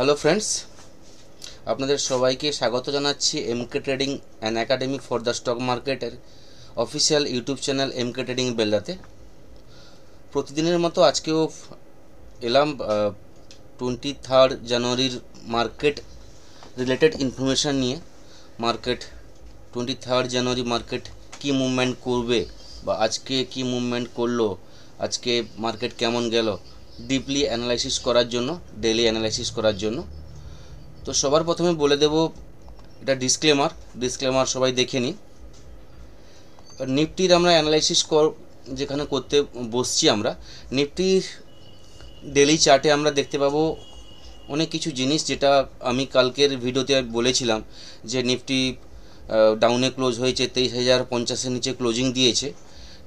Hello friends, আপনাদের সবাইকে স্বাগত জানাচ্ছি MK trading and academy for the stock মার্কেটের official YouTube channel MK trading বেলদাতে। প্রতিদিনের মতো আজকেও এলাম 23 জানুয়ারির মার্কেট রিলেটেড ইনফরমেশান নিয়ে। মার্কেট 23 জানুয়ারি মার্কেট কী মুভমেন্ট করবে বা আজকে কী মুভমেন্ট করলো, আজকে মার্কেট কেমন গেল, ডিপলি অ্যানালাইসিস করার জন্য, ডেইলি অ্যানালাইসিস করার জন্য। তো সবার প্রথমে বলে দেব, এটা ডিসক্লেমার সবাই দেখে নিন। নিফটির আমরা অ্যানালাইসিস যেখানে করতে বসছি, আমরা নিফটির ডেইলি চার্টে আমরা দেখতে পাবো অনেক কিছু জিনিস, যেটা আমি কালকের ভিডিওতে বলেছিলাম যে নিফটি ডাউনে ক্লোজ হয়েছে, 23,050-এর নিচে ক্লোজিং দিয়েছে।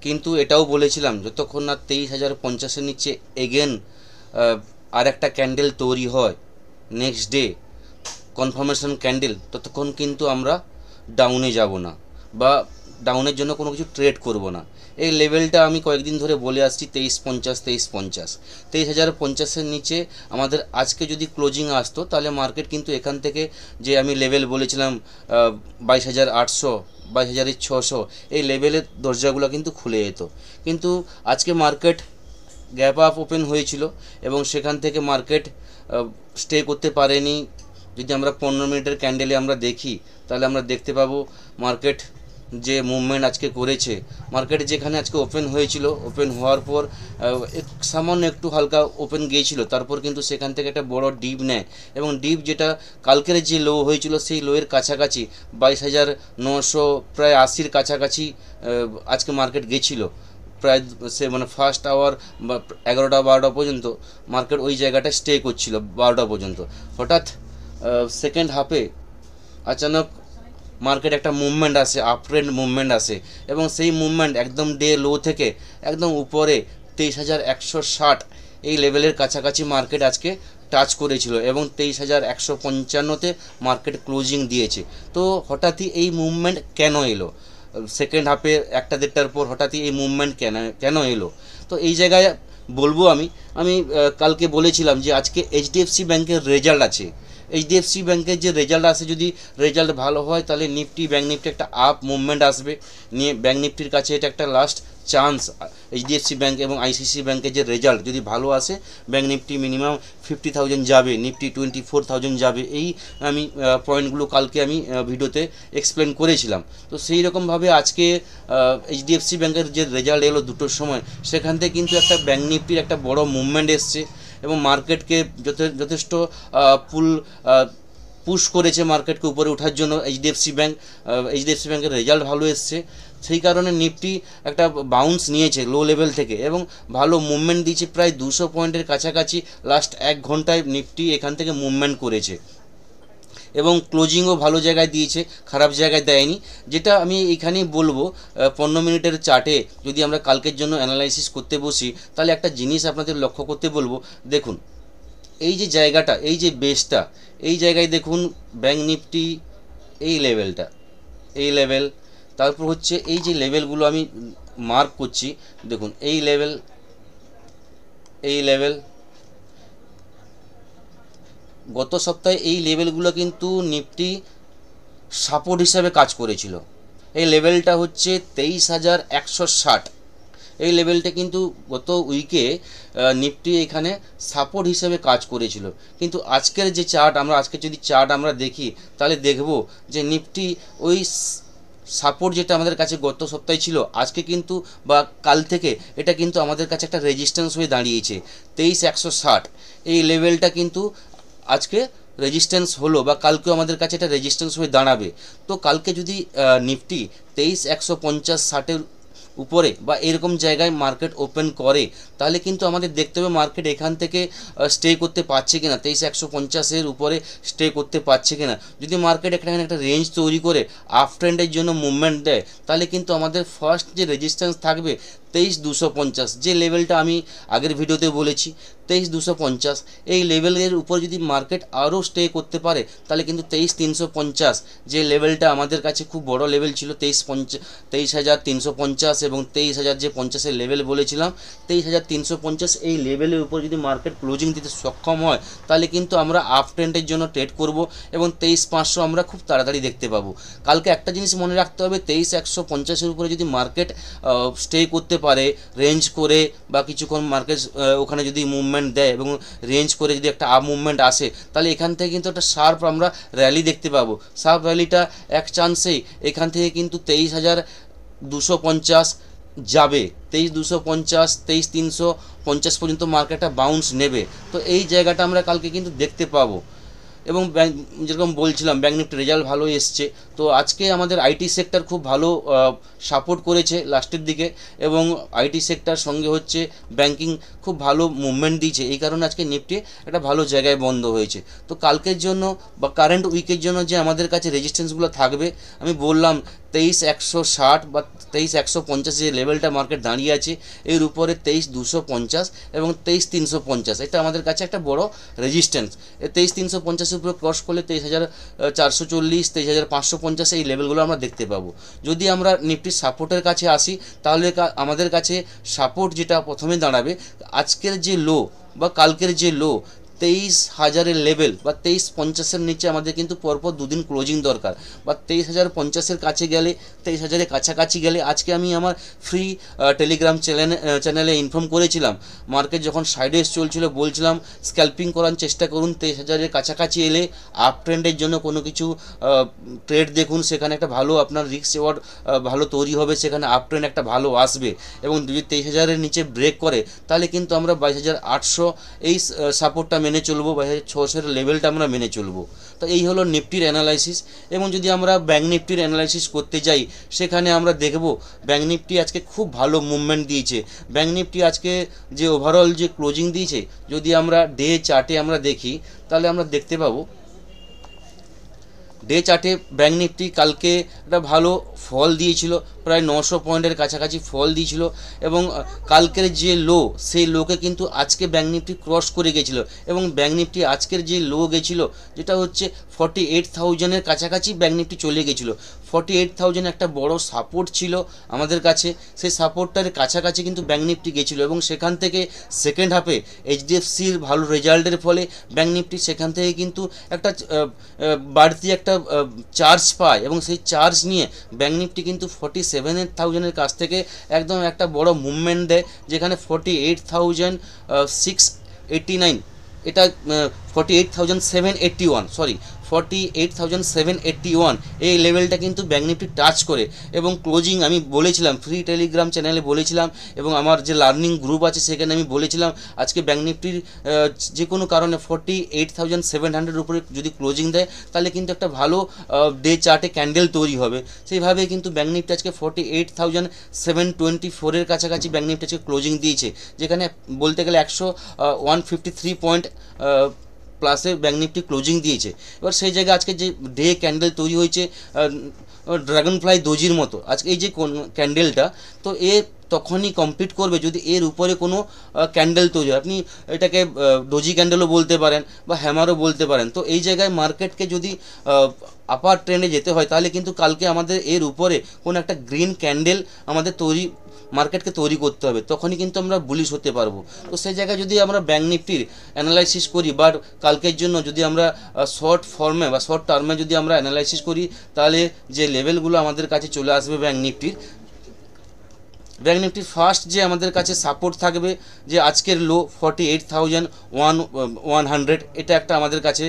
কিন্তু এটাও বলেছিলাম যতক্ষণ না 23,050-এর নিচে এগেন আর একটা ক্যান্ডেল তৈরি হয় নেক্সট ডে কনফার্মেশন ক্যান্ডেল, ততক্ষণ কিন্তু আমরা ডাউনে যাব না বা ডাউনের জন্য কোনো কিছু ট্রেড করব না। এই লেভেলটা আমি কয়েকদিন ধরে বলে আসছি, 23,050-এর নিচে আমাদের আজকে যদি ক্লোজিং আসতো, তাহলে মার্কেট কিন্তু এখান থেকে যে আমি লেভেল বলেছিলাম 22,800, 22,600, এই লেভেলের দরজাগুলো কিন্তু খুলে যেত। কিন্তু আজকে মার্কেট গ্যাপ আপ ওপেন হয়েছিল এবং সেখান থেকে মার্কেট স্টে করতে পারেনি। যদি আমরা 15 মিনিটের ক্যান্ডেলে আমরা দেখি, তাহলে আমরা দেখতে পাবো মার্কেট যে মুভমেন্ট আজকে করেছে, মার্কেট যেখানে আজকে ওপেন হয়েছিল, ওপেন হওয়ার পর সামান্য একটু হালকা ওপেন গিয়েছিল, তারপর কিন্তু সেখান থেকে একটা বড় ডিপ নেয় এবং ডিপ যেটা কালকের যে লো হয়েছিল, সেই লোয়ের কাছাকাছি 22,900 প্রায় 80-র কাছাকাছি আজকে মার্কেট গেছিলো। প্রায় সে ফার্স্ট আওয়ার বা 11টা-12টা পর্যন্ত মার্কেট ওই জায়গাটায় স্টে করছিল, 12টা পর্যন্ত। হঠাৎ সেকেন্ড হাফে আচানক মার্কেট একটা মুভমেন্ট আসে, আপট্রেন্ড মুভমেন্ট আসে এবং সেই মুভমেন্ট একদম ডে লো থেকে একদম উপরে 23,160 এই লেভেলের কাছাকাছি মার্কেট আজকে টাচ করেছিল এবং 23,155-তে মার্কেট ক্লোজিং দিয়েছে। তো হঠাৎই এই মুভমেন্ট কেন এলো? সেকেন্ড হাফে 1টা-1.5টার পর হঠাৎই এই মুভমেন্ট কেন এলো? তো এই জায়গায় বলবো, আমি কালকে বলেছিলাম যে আজকে এইচডিএফসি ব্যাংকের রেজাল্ট আছে। এইচডিএফসি ব্যাংকের যে রেজাল্ট আসে, যদি রেজাল্ট ভালো হয়, তাহলে ব্যাঙ্ক নিফটি একটা আপ মুভমেন্ট আসবে। ব্যাঙ্ক নিফটির কাছে এটা একটা লাস্ট চান্স। এইচডিএফসি ব্যাংক এবং আইসিসি ব্যাংকের যে রেজাল্ট যদি ভালো আসে, ব্যাঙ্ক নিফটি মিনিমাম 50,000 যাবে, নিফটি 24,000 যাবে। এই আমি পয়েন্টগুলো কালকে আমি ভিডিওতে এক্সপ্লেন করেছিলাম। তো সেই রকমভাবে আজকে এইচডিএফসি ব্যাংকের যে রেজাল্ট এলো 2টোর সময়, সেখান থেকে কিন্তু একটা ব্যাঙ্ক নিফটির একটা বড় মুভমেন্ট এসছে এবং মার্কেটকে যথেষ্ট পুশ করেছে মার্কেটকে উপরে ওঠার জন্য। এইচডিএফসি ব্যাংকের রেজাল্ট ভালো এসছে, সেই কারণে নিফটি একটা বাউন্স নিয়েছে লো লেভেল থেকে এবং ভালো মুভমেন্ট দিয়েছে, প্রায় 200 পয়েন্টের কাছাকাছি লাস্ট 1 ঘন্টায় নিফটি এখান থেকে মুভমেন্ট করেছে এবং ক্লোজিংও ভালো জায়গায় দিয়েছে, খারাপ জায়গায় দেয়নি। যেটা আমি এইখানেই বলবো, 15 মিনিটের চার্টে যদি আমরা কালকের জন্য অ্যানালাইসিস করতে বসি, তাহলে একটা জিনিস আপনাদের লক্ষ্য করতে বলবো। দেখুন এই যে জায়গাটা, এই যে বেসটা, এই জায়গায় দেখুন ব্যাঙ্ক নিফটি এই লেভেলটা, এই লেভেল, তারপর হচ্ছে এই যে লেভেলগুলো আমি মার্ক করছি, দেখুন এই লেভেল গত সপ্তাহে এই লেভেলগুলো কিন্তু নিফটি সাপোর্ট হিসাবে কাজ করেছিল। এই লেভেলটা হচ্ছে 23,160। এই লেভেলটা কিন্তু গত উইকে নিফটি এখানে সাপোর্ট হিসেবে কাজ করেছিল। কিন্তু আজকের যে চার্ট, আজকে যদি চার্ট আমরা দেখি, তাহলে দেখব যে নিফটি ওই সাপোর্ট যেটা আমাদের কাছে গত সপ্তাহে ছিল, আজকে কিন্তু বা কাল থেকে এটা কিন্তু আমাদের কাছে একটা রেজিস্ট্যান্স হয়ে দাঁড়িয়েছে 23,160। এই লেভেলটা কিন্তু আজকে রেজিস্ট্যান্স হলো বা কালকেও আমাদের কাছে এটা রেজিস্ট্যান্স হয়ে দাঁড়াবে। তো কালকে যদি নিফটি 23,150-60-এর উপরে বা এরকম জায়গায় মার্কেট ওপেন করে, তাহলে কিন্তু আমাদের দেখতে হবে মার্কেট এখান থেকে স্টে করতে পারছে কিনা, 23,150-এর উপরে স্টে করতে পারছে কিনা। যদি মার্কেট এখানে একটা রেঞ্জ তৈরি করে আপ ট্রেন্ডের জন্য মুভমেন্ট দেয়, তাহলে কিন্তু আমাদের ফার্স্ট যে রেজিস্ট্যান্স থাকবে 23,250 যে লেভেলটা আমি আগের ভিডিওতে বলেছি 23,250 এই লেভেলের উপর যদি মার্কেট আরও স্টে করতে পারে তাহলে কিন্তু 23,350 যে লেভেলটা আমাদের কাছে খুব বড় লেভেল ছিল 23,350 এবং 23,000 যে 50-এর লেভেল বলেছিলাম 23,350 এই লেভেলের উপর যদি মার্কেট ক্লোজিং দিতে সক্ষম হয় তাহলে কিন্তু আমরা আপ ট্রেন্ডের জন্য ট্রেড করব এবং 23,500 আমরা খুব তাড়াতাড়ি দেখতে পাবো। কালকে একটা জিনিস মনে রাখতে হবে 23,150-এর উপরে যদি মার্কেট স্টে করতে পারে রেঞ্জ করে বা কিছুক্ষণ মার্কেট ওখানে যদি মুভমেন্ট দেয় এবং রেঞ্জ করে যদি একটা আপ মুভমেন্ট আসে তাহলে এখান থেকে কিন্তু একটা শার্প আমরা র্যালি দেখতে পাবো। শার্প র্যালিটা এক চান্সেই এখান থেকে কিন্তু 23,250 যাবে, 23,250 23,350 পর্যন্ত মার্কেটটা বাউন্স নেবে। তো এই জায়গাটা আমরা কালকে কিন্তু দেখতে পাবো। এবং যেরকম বলছিলাম ব্যাঙ্ক নিফটি রেজাল্ট ভালো এসছে, তো আজকে আমাদের আইটি সেক্টর খুব ভালো সাপোর্ট করেছে লাস্টের দিকে এবং আইটি সেক্টর সঙ্গে হচ্ছে ব্যাংকিং খুব ভালো মুভমেন্ট দিয়েছে, এই কারণে আজকে নিফটি একটা ভালো জায়গায় বন্ধ হয়েছে। তো কালকের জন্য বা কারেন্ট উইকের জন্য যে আমাদের কাছে রেজিস্ট্যান্সগুলো থাকবে আমি বললাম 23,160 বা 23,150 যে লেভেলটা মার্কেট দাঁড়িয়ে আছে এর উপরে 23,250 এবং 23,350 এটা আমাদের কাছে একটা বড় রেজিস্ট্যান্স। 23,350-এর উপরে ক্রস করলে 23,440 23,550 এই লেভেলগুলো আমরা দেখতে পাবো। যদি আমরা নিফটির সাপোর্টের কাছে আসি তাহলে আমাদের কাছে সাপোর্ট যেটা প্রথমে দাঁড়াবে আজকের যে লো বা কালকের যে লো 23,000-এর লেভেল বা 23,50-এর নিচে আমাদের কিন্তু পরপর দুদিন ক্লোজিং দরকার বা 23,050-এর কাছে গেলে 23,000-এর কাছাকাছি গেলে আজকে আমি আমার ফ্রি টেলিগ্রাম চ্যানেলে ইনফর্ম করেছিলাম মার্কেট যখন সাইডওয়েজ চলছিল বলছিলাম স্ক্যাল্পিং করার চেষ্টা করুন, 23,000-এর কাছাকাছি এলে আপ ট্রেন্ডের জন্য কোনো কিছু ট্রেড দেখুন, সেখানে একটা ভালো আপনার রিস্ক রিওয়ার্ড ভালো তৈরি হবে, সেখানে আপ ট্রেন্ড একটা ভালো আসবে এবং যদি 23,000-এর নিচে ব্রেক করে তাহলে কিন্তু আমরা 22,800 এই সাপোর্টটা মেনে চলবো, 22,600-এর লেভেলটা আমরা মেনে চলবো। তো এই হলো নিফটির অ্যানালাইসিস। এবং যদি আমরা ব্যাঙ্ক নিফটির অ্যানালাইসিস করতে যাই সেখানে আমরা দেখব ব্যাঙ্ক নিফটি আজকে খুব ভালো মুভমেন্ট দিয়েছে। ব্যাঙ্ক নিফটি আজকে যে ওভারঅল যে ক্লোজিং দিয়েছে যদি আমরা ডে চার্টে আমরা দেখি তাহলে আমরা দেখতে পাবো ডে চার্টে ব্যাঙ্ক নিফটি কালকে একটা ভালো ফল দিয়েছিল, প্রায় 900 পয়েন্টের কাছাকাছি ফল দিয়েছিল এবং কালকের যে লো সেই লোকে কিন্তু আজকে ব্যাঙ্ক নিফটি ক্রস করে গেছিলো এবং ব্যাঙ্ক নিফটি আজকের যে লো গেছিলো যেটা হচ্ছে 48,000-এর কাছাকাছি ব্যাঙ্ক নিফটি চলে গেছিলো। 48,000 একটা বড় সাপোর্ট ছিল আমাদের কাছে, সেই সাপোর্টটার কাছাকাছি কিন্তু ব্যাঙ্ক নিফটি গেছিলো এবং সেখান থেকে সেকেন্ড হাফে এইচডিএফসির ভালো রেজাল্টের ফলে ব্যাঙ্ক নিফটি সেখান থেকে কিন্তু একটা বাড়তি একটা চার্জ পায় এবং সেই চার্জ নিয়ে ব্যাঙ্ক নিফটি কিন্তু 47,000-এর কাছ থেকে একদম একটা বড় মুভমেন্ট দেয়, যেখানে 48,689 এটা 48,781 48,781 এই লেভেলটা কিন্তু ব্যাঙ্ক নিফটি টাচ করে এবং ক্লোজিং আমি বলেছিলাম ফ্রি টেলিগ্রাম চ্যানেলে বলেছিলাম এবং আমার যে লার্নিং গ্রুপ আছে সেখানে আমি বলেছিলাম আজকে ব্যাঙ্ক নিফটির যে কোনো কারণে 48,700-এর উপরে যদি ক্লোজিং দেয় তাহলে কিন্তু একটা ভালো ডে চার্টে ক্যান্ডেল তৈরি হবে। সেইভাবে কিন্তু ব্যাঙ্ক নিফটি আজকে 48,724-এর কাছাকাছি ব্যাঙ্ক নিফটি আজকে ক্লোজিং দিয়েছে, যেখানে বলতে গেলে 153 পয়েন্ট প্লাসে ব্যাঙ্ক নিফটি ক্লোজিং দিয়েছে। এবার সেই জায়গায় আজকে যে ডে ক্যান্ডেল তৈরি হয়েছে ড্রাগন ফ্লাই দোজির মতো আজকে এই যে ক্যান্ডেলটা, তো এ তখনই কমপ্লিট করবে যদি এর উপরে কোনো ক্যান্ডেল তৈরি হয়। আপনি এটাকে ডোজি ক্যান্ডেলও বলতে পারেন বা হ্যামারও বলতে পারেন। তো এই জায়গায় মার্কেটকে যদি আপার ট্রেন্ডে যেতে হয় তাহলে কিন্তু কালকে আমাদের এর উপরে কোনো একটা গ্রিন ক্যান্ডেল আমাদের মার্কেটকে তৈরি করতে হবে, তখনই কিন্তু আমরা বুলিশ হতে পারবো। তো সেই জায়গায় যদি আমরা ব্যাঙ্ক নিফটির অ্যানালাইসিস করি বা কালকের জন্য যদি আমরা শর্ট ফর্মে বা শর্ট টার্মে যদি আমরা অ্যানালাইসিস করি তাহলে যে লেভেলগুলো আমাদের কাছে চলে আসবে ব্যাঙ্ক নিফটির ফার্স্ট যে আমাদের কাছে সাপোর্ট থাকবে যে আজকের লো 48,100 এটা একটা আমাদের কাছে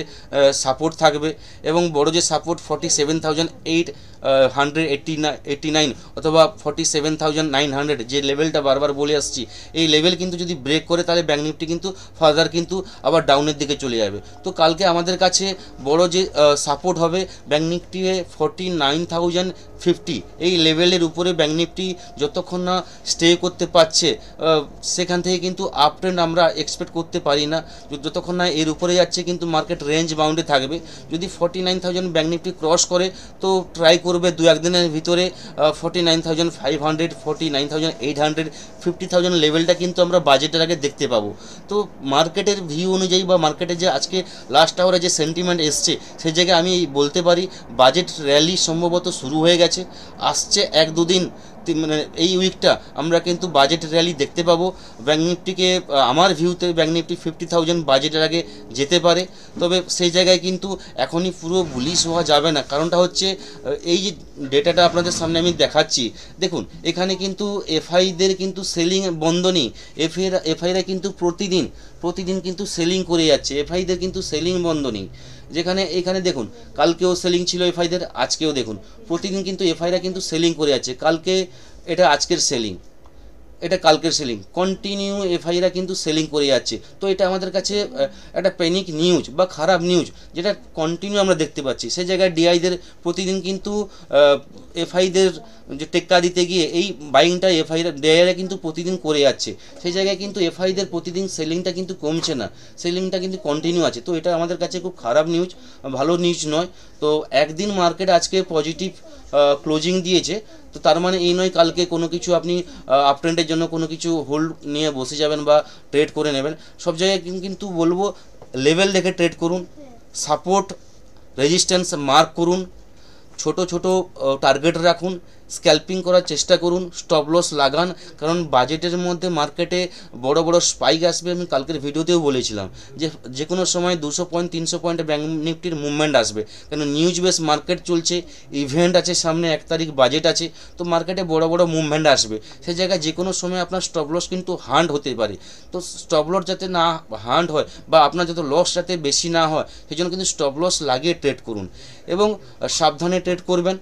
সাপোর্ট থাকবে এবং বড় যে সাপোর্ট 47,889 অথবা 47,900 যে লেভেলটা বারবার বলে আসছি এই লেভেল কিন্তু যদি ব্রেক করে তাহলে ব্যাঙ্ক নিফটি কিন্তু ফার্দার কিন্তু আবার ডাউনের দিকে চলে যাবে। তো কালকে আমাদের কাছে বড় যে সাপোর্ট হবে ব্যাঙ্ক নিফটি 49,050 এই লেভেলের উপরে ব্যাঙ্ক নিফটি যতক্ষণ না স্টে করতে পারছে সেখান থেকে কিন্তু আপ ট্রেন্ড আমরা এক্সপেক্ট করতে পারি না। যতক্ষণ না এর উপরে যাচ্ছে কিন্তু মার্কেট রেঞ্জ বাউন্ডে থাকবে। যদি 49,000 ব্যাঙ্ক নিফটি ক্রস করে তো ট্রাই করবে করবে দু একদিনের ভিতরে 49,500, 49,800, 50,000 লেভেলটা কিন্তু আমরা বাজেটের আগে দেখতে পাবো। তো মার্কেটের ভিউ অনুযায়ী বা মার্কেটে যে আজকে লাস্ট আওয়ারে যে সেন্টিমেন্ট এসছে সেই জায়গায় আমি বলতে পারি বাজেট র্যালি সম্ভবত শুরু হয়ে গেছে। আসছে 1-2 দিন মানে এই উইকটা আমরা কিন্তু বাজেট র্যালি দেখতে পাবো। ব্যাঙ্ক নিফটিকে আমার ভিউতে ব্যাঙ্ক নিফটি 50,000 বাজেটের আগে যেতে পারে। তবে সেই জায়গায় কিন্তু এখনই পুরো বুলিশ হওয়া যাবে না, কারণটা হচ্ছে এই যে ডেটাটা আপনাদের সামনে আমি দেখাচ্ছি, দেখুন এখানে কিন্তু এফআইদের কিন্তু সেলিং বন্ধ নেই। এফআইরা কিন্তু প্রতিদিন কিন্তু সেলিং করে যাচ্ছে, এফআইদের কিন্তু সেলিং বন্ধ নেই। যেখানে এখানে দেখুন কালকেও সেলিং ছিল এফআইদের, আজকেও দেখুন প্রতিদিন কিন্তু এফআইরা কিন্তু সেলিং করে যাচ্ছে। কালকে এটা আজকের সেলিং, এটা কালকের সেলিং, কন্টিনিউ এফআইরা কিন্তু সেলিং করে যাচ্ছে। তো এটা আমাদের কাছে একটা প্যানিক নিউজ বা খারাপ নিউজ, যেটা কন্টিনিউ আমরা দেখতে পাচ্ছি। সেই জায়গায় ডিআইদের প্রতিদিন কিন্তু এফআইদের যে টেক্কা দিতে গিয়ে এই বাইংটা ডিআইরা কিন্তু প্রতিদিন করে যাচ্ছে। সেই জায়গায় কিন্তু এফআইদের প্রতিদিন সেলিংটা কিন্তু কমছে না, সেলিংটা কিন্তু কন্টিনিউ আছে। তো এটা আমাদের কাছে খুব খারাপ নিউজ, ভালো নিউজ নয়। তো একদিন মার্কেট আজকে পজিটিভ ক্লোজিং দিয়েছে, তো তার মানে এই নয় কালকে কোনো কিছু আপনি আপ ট্রেন্ডের জন্য কোনো কিছু হোল্ড নিয়ে বসে যাবেন বা ট্রেড করে নেবেন। সব জায়গায় কিন্তু বলবো লেভেল দেখে ট্রেড করুন, সাপোর্ট রেজিস্ট্যান্স মার্ক করুন, ছোট ছোট টার্গেট রাখুন, স্ক্যাল্পিং করার চেষ্টা করুন, স্টপ লস লাগান। কারণ বাজেটের মধ্যে মার্কেটে বড় বড় স্পাইক আসবে। আমি কালকের ভিডিওতেও বলেছিলাম যে কোনো সময় 200 পয়েন্ট 300 পয়েন্টে ব্যাঙ্ক নিফটির মুভমেন্ট আসবে, কেন নিউজ বেস মার্কেট চলছে, ইভেন্ট আছে সামনে, 1 তারিখ বাজেট আছে। তো মার্কেটে বড় বড় মুভমেন্ট আসবে, সেই জায়গায় যে কোনো সময় আপনার স্টপ লস কিন্তু হান্ট হতে পারে। তো স্টপ লস যাতে না হান্ট হয় বা আপনার যাতে লস যাতে বেশি না হয়, সেই জন্য কিন্তু স্টপ লস লাগিয়ে ট্রেড করুন এবং সাবধানে ট্রেড করবেন।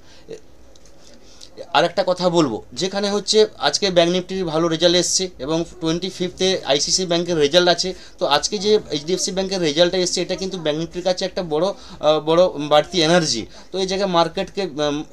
আরেকটা কথা বলবো, যেখানে হচ্ছে আজকে ব্যাঙ্ক নিফটির ভালো রেজাল্ট এসছে এবং 25 আইসিসি ব্যাংকের রেজাল্ট আছে। তো আজকে যে এইচডিএফসি ব্যাংকের রেজাল্টটা এসছে এটা কিন্তু ব্যাঙ্ক নিফটির কাছে একটা বড় বাড়তি এনার্জি। তো এই জায়গায় মার্কেটকে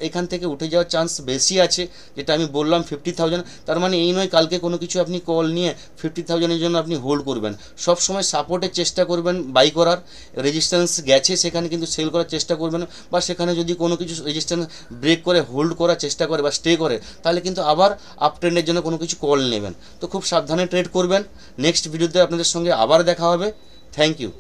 এখান থেকে উঠে যাওয়ার চান্স বেশি আছে, যেটা আমি বললাম 50,000। তার মানে এই নয় কালকে কোনো কিছু আপনি কল নিয়ে 50,000-এর জন্য আপনি হোল্ড করবেন। সব সময় সাপোর্টের চেষ্টা করবেন বাই করার, রেজিস্ট্যান্স গেছে সেখানে কিন্তু সেল করার চেষ্টা করবেন, বা সেখানে যদি কোনো কিছু রেজিস্ট্যান্স ব্রেক করে হোল্ড করার চেষ্টা করে বা স্টে করে, তাহলে কিন্তু আবার আপ ট্রেন্ডের জন্য কোনো কিছু কল নেবেন। তো খুব সাবধানে ট্রেড করবেন। নেক্সট ভিডিওতে আপনাদের সঙ্গে আবার দেখা হবে। Thank you.